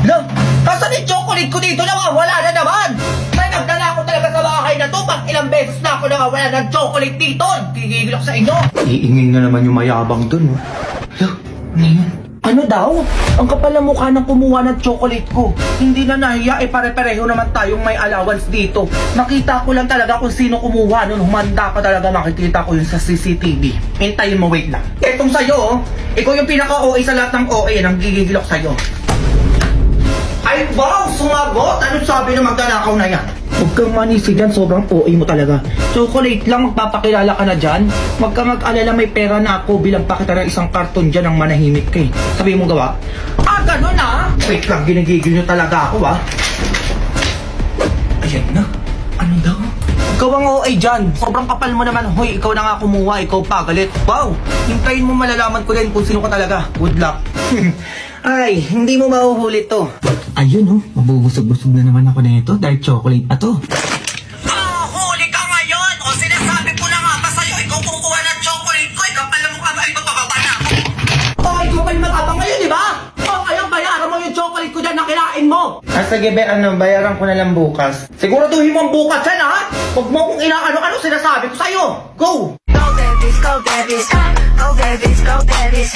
Lang, kasan yung chocolate ko dito? Nawawala na naman! May nagdala ko talaga sa bahay na to. Pag ilang beses na ako nawawala ng chocolate dito. Gigigil ako sa inyo. Iingin nga naman yung mayabang dun, oh. Lah, ano yun? Ano daw? Ang kapal na mukha ng kumuha ng chocolate ko. Hindi na nahiya, pare-pareho naman tayong may allowance dito. Nakita ko lang talaga kung sino kumuha nun. Humanda ka talaga, makikita ko yun sa CCTV. Hintayin mo, wait lang. Etong sa'yo, oh. Ikaw yung pinaka-OA sa lahat ng OA. Nang gigigil ako sa'yo. Ay, wow! Sumagot! Ano sabi ng magdanakaw na yan? Huwag kang manisi dyan, sobrang OA mo talaga. Chocolate lang, magpapakilala ka na dyan. Huwag kang mag-alala, may pera na ako bilang pakita ng isang karton dyan ang manahimik ka eh. Sabi mo gawa? Ah, ganun ah! Wait lang, ginagigil nyo talaga ako ah. Ayan na. Ano daw? Ikaw ang OA dyan. Sobrang kapal mo naman. Hoy, ikaw na nga kumuha, ikaw pa galit. Wow! Hintayin mo malalaman ko din kung sino ka talaga. Good luck. Ay, hindi mo mahuhuli to. Ayun, oh. Mabubusog-busog na naman ako na ito dahil chocolate pa to. Huli ka ngayon! O sinasabi ko na nga ba sa'yo, ikaw kukuha ng chocolate ko, ikaw pala mukha ba, ikaw pababa na ako. Oh, ikaw pa yung matapang ngayon, di ba? Oh, ayun, bayaran mo yung chocolate ko dyan na kinain mo. Ah, sige, be, bayaran ko na lang bukas. Siguraduhin mo ang bukas yan, ha? Huwag mo kung inaano-ano sinasabi ko sa'yo. Go! Go babies, go babies, go babies, go babies.